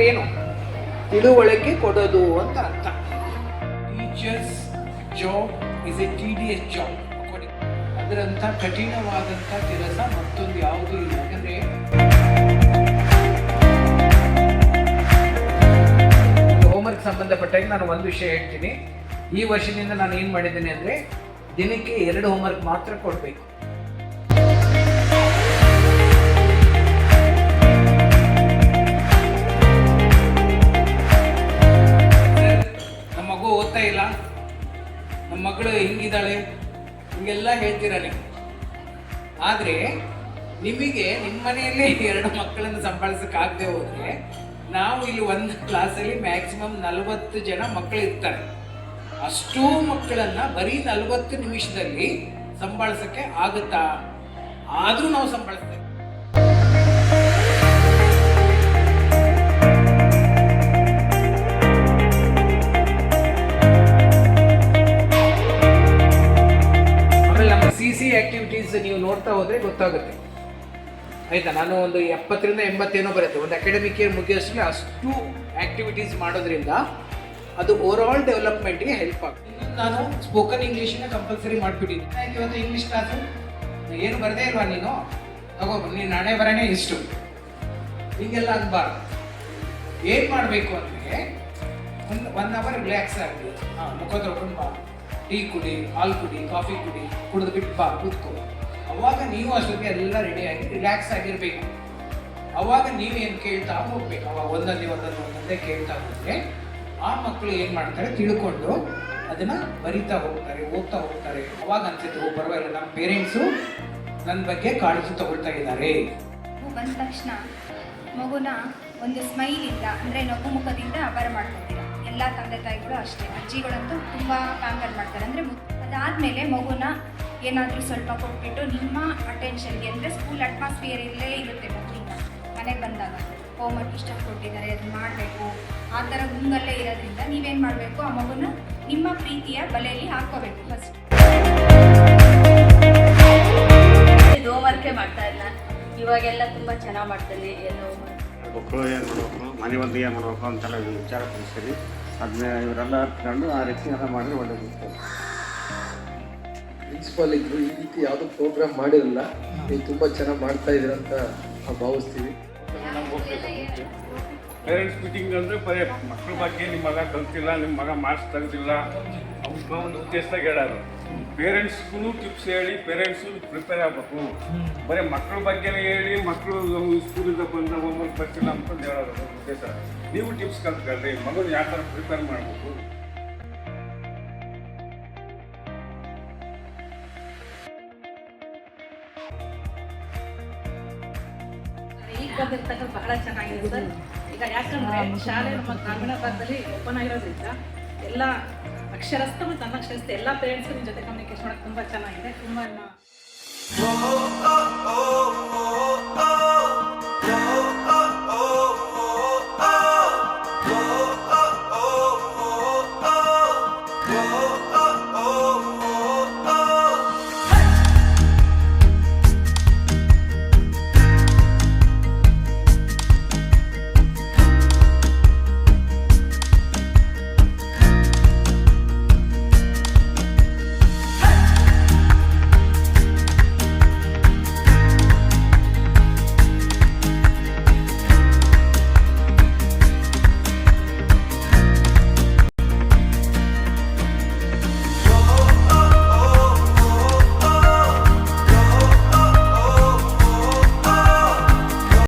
ಏನು? ತಿಳುವಳಿಕೆ ಕೊಡೋದು ಅಂತ ಅರ್ಥ. Teachers job is a tedious job. ಅದರಂಥ ಕಠಿಣವಾದಂಥ ಕೆಲಸ ಮತ್ತೊಂದು ಯಾವುದೂ ಇಲ್ಲ. ಯಾಕಂದರೆ ಹೋಮ್ವರ್ಕ್ ಸಂಬಂಧಪಟ್ಟಾಗ ನಾನು ಒಂದು ವಿಷಯ ಹೇಳ್ತೀನಿ. ಈ ವರ್ಷದಿಂದ ನಾನು ಏನು ಮಾಡಿದ್ದೇನೆ ಅಂದರೆ, ದಿನಕ್ಕೆ 2 ಹೋಮ್ವರ್ಕ್ ಮಾತ್ರ ಕೊಡಬೇಕು. ನಮ್ಮ ಮಗು ಓದ್ತಾ ಇಲ್ಲ, ನಮ್ಮ ಮಗಳು ಹಿಂಗಿದ್ದಾಳೆ, ಹಿಂಗೆಲ್ಲ ಹೇಳ್ತೀರ ನೀವು. ಆದರೆ ನಿಮಗೆ ನಿಮ್ಮ ಮನೆಯಲ್ಲೇ 2 ಮಕ್ಕಳನ್ನು ಸಂಭಾಳಿಸೋಕ್ಕಾಗದೆ ಹೋದರೆ, ನಾವು ಇಲ್ಲಿ ಒಂದು ಕ್ಲಾಸಲ್ಲಿ ಮ್ಯಾಕ್ಸಿಮಮ್ 40 ಜನ ಮಕ್ಕಳು ಇರ್ತಾರೆ. ಅಷ್ಟೂ ಮಕ್ಕಳನ್ನು ಬರೀ 40 ನಿಮಿಷದಲ್ಲಿ ಸಂಭಾಳಿಸೋಕ್ಕೆ ಆಗುತ್ತಾ? ಆದರೂ ನಾವು ಸಂಭಾಳಿಸ್ತೇವೆ. ಆಮೇಲೆ ನಮ್ಮ CC ಆ್ಯಕ್ಟಿವಿಟೀಸ್ ನೀವು ನೋಡ್ತಾ ಹೋದರೆ ಗೊತ್ತಾಗುತ್ತೆ, ಆಯಿತಾ? ನಾನು ಒಂದು 70ರಿಂದ 80 ಏನೋ ಬರುತ್ತೆ. ಒಂದು ಅಕಾಡೆಮಿಕ್ ಇಯರ್ ಮುಗಿಯೋಷ್ಟರಲ್ಲಿ ಅಷ್ಟು ಆ್ಯಕ್ಟಿವಿಟೀಸ್ ಮಾಡೋದ್ರಿಂದ ಅದು ಓವರಾಲ್ ಡೆವಲಪ್ಮೆಂಟ್ಗೆ ಹೆಲ್ಪ್ ಆಗ್ತದೆ. ನಾನು ಸ್ಪೋಕನ್ ಇಂಗ್ಲೀಷನ್ನ ಕಂಪಲ್ಸರಿ ಮಾಡಿಬಿಟ್ಟಿದ್ದೀನಿ. ಇವತ್ತು ಇಂಗ್ಲೀಷ್ ಕ್ಲಾಸು ಏನು ಬರದೇ ಇಲ್ವಾ ನೀನು? ತಗೋಬ, ನೀನು ನಾಳೆ ಬರೋಣೇ ಇಷ್ಟು, ಹೀಗೆಲ್ಲ ಆಗಬಾರ್ದು. ಏನು ಮಾಡಬೇಕು ಅಂದರೆ, ಒಂದು 1 ಅವರ್ ರಿಲ್ಯಾಕ್ಸ್ ಆಗಲಿ. ಮುಖ ತೊಳ್ಕೊಂಡು ಬಾ, ಟೀ ಕುಡಿ, ಹಾಲು ಕುಡಿ, ಕಾಫಿ ಕುಡಿ, ಕುಡಿದು ಬಿಟ್ಟು ಬಾ, ಕೂತ್ಕೋ. ಅವಾಗ ನೀವು ಅಷ್ಟೊತ್ತಿಗೆ ಎಲ್ಲ ರೆಡಿಯಾಗಿ ರಿಲ್ಯಾಕ್ಸ್ ಆಗಿರಬೇಕು. ಅವಾಗ ನೀವೇನು ಕೇಳ್ತಾ ಹೋಗ್ಬೇಕು. ಅವಾಗ ಒಂದೊಂದೇ ಕೇಳ್ತಾ ಹೋದರೆ ಆ ಮಕ್ಕಳು ಏನು ಮಾಡ್ತಾರೆ, ತಿಳ್ಕೊಂಡು ಅದನ್ನು ಬರಿತಾ ಹೋಗ್ತಾರೆ, ಓದ್ತಾ ಹೋಗ್ತಾರೆ. ಅವಾಗ ಅನ್ಸುತ್ತೆ, ಪರವಾಗಿಲ್ಲ, ನಮ್ಮ ಪೇರೆಂಟ್ಸು ನನ್ನ ಬಗ್ಗೆ ಕಾಳಜಿ ತಗೊಳ್ತಾ ಇದ್ದಾರೆ. ಬಂದ ತಕ್ಷಣ ಮಗುನ ಒಂದು ಸ್ಮೈಲಿಂದ, ಅಂದರೆ ನಗು ಮುಖದಿಂದ ಬರಮಾಡ್ಕೊತೀರ. ಎಲ್ಲ ತಂದೆ ತಾಯಿಗಳು ಅಷ್ಟೇ, ಅಜ್ಜಿಗಳಂತೂ ತುಂಬ ಪ್ಯಾಂಪರ್ ಮಾಡ್ತಾರೆ. ಅಂದರೆ ಅದಾದಮೇಲೆ ಮಗುನ ಏನಾದರೂ ಸ್ವಲ್ಪ ಕೊಟ್ಬಿಟ್ಟು ನಿಮ್ಮ ಅಟೆನ್ಷನ್ಗೆ, ಅಂದರೆ ಸ್ಕೂಲ್ ಅಟ್ಮಾಸ್ಫಿಯರ್ ಇಲ್ಲೇ ಇರುತ್ತೆ. ಮನೆಗೆ ಬಂದಾಗ ಹೋಮ್ವರ್ಕ್ ಇಷ್ಟೊಂದು ಕೊಟ್ಟಿದ್ದಾರೆ, ಅದು ಮಾಡಬೇಕು, ಆ ಥರ ಗುಂಗಲ್ಲೇ ಇರೋದ್ರಿಂದ ನೀವೇನು ಮಾಡಬೇಕು, ಆ ಮಗುನ ನಿಮ್ಮ ಪ್ರೀತಿಯ ಬಲೆಯಲ್ಲಿ ಹಾಕ್ಕೋಬೇಕು. ಫಸ್ಟ್ ಹೋಮ್ವರ್ಕೇ ಮಾಡ್ತಾ ಇಲ್ಲ, ಇವಾಗೆಲ್ಲ ತುಂಬ ಚೆನ್ನಾಗಿ ಮಾಡ್ತಾನೆ. ಎಲ್ಲ ಮಕ್ಕಳು ಏನು ಮಾಡಬೇಕು, ಮನೆ ಒಂದು ಏನು ಮಾಡಬೇಕು ಅಂತೆಲ್ಲ ವಿಚಾರ ತಿಳಿಸ್ತೀರಿ. ಅದನ್ನ ಇವರೆಲ್ಲ ಹತ್ಕೊಂಡು ಆ ರೀತಿ ಎಲ್ಲ ಮಾಡಿದ್ರೆ ಒಳ್ಳೆಯದು. ಪ್ರಿನ್ಸಿಪಾಲ್ ಇದ್ರು, ಈ ರೀತಿ ಯಾವುದೋ ಪ್ರೋಗ್ರಾಮ್ ಮಾಡಿರಲ್ಲ. ನೀವು ತುಂಬ ಚೆನ್ನಾಗಿ ಮಾಡ್ತಾ ಇದ್ದೀರ ಅಂತ ಭಾವಿಸ್ತೀವಿ. ಪೇರೆಂಟ್ಸ್ ಮೀಟಿಂಗ್ ಅಂದರೆ ಬರೀ ಮಕ್ಕಳ ಬಗ್ಗೆ ನಿಮ್ಮ ಮಗ ಕಲ್ತಿಲ್ಲ, ನಿಮ್ಮ ಮಗ ಮಾರ್ಕ್ಸ್ ತೆಗೆದಿಲ್ಲ, ಅವ್ರ ಒಂದು ಉದ್ದೇಶದಾಗ ಹೇಳೋರು. ಪೇರೆಂಟ್ಸ್ಗೂ ಟಿಪ್ಸ್ ಹೇಳಿ ಪೇರೆಂಟ್ಸು ಪ್ರಿಪೇರ್ ಆಗಬೇಕು. ಬರೀ ಮಕ್ಕಳ ಬಗ್ಗೆನೇ ಹೇಳಿ ಮಕ್ಕಳು ಸ್ಕೂಲಿಂದ ಬಂದ ಹೋಮ್ವರ್ಕ್ ಬರ್ತಿಲ್ಲ ಅಂತಂದು ಹೇಳೋದು ಉದ್ದೇಶ. ನೀವು ಟಿಪ್ಸ್ ಕಲ್ತ್ಕೊಳ್ರಿ, ಮಗನ ಯಾವ ಥರ ಪ್ರಿಪೇರ್ ಮಾಡಬೇಕು. ಈಗ ಬಂದಿರ್ತಕ್ಕಂಥ ಬಹಳ ಚೆನ್ನಾಗಿದೆ ಸರ್. ಈಗ ಯಾಕಂದರೆ ಶಾಲೆ ನಮ್ಮ ಗ್ರಾಮೀಣ ಭಾಗದಲ್ಲಿ ಓಪನ್ ಆಗಿರೋದ್ರಿಂದ ಎಲ್ಲ ಅಕ್ಷರಸ್ಥ ಮತ್ತು ಅನಕ್ಷರಸ್ಥ ಎಲ್ಲ ಪೇರೆಂಟ್ಸ್ಗೂ ನಿಮ್ಮ ಜೊತೆ ಕಮ್ಯುನಿಕೇಶನ್ ಮಾಡೋಕ್ಕೆ ತುಂಬ ಚೆನ್ನಾಗಿದೆ. ತುಂಬ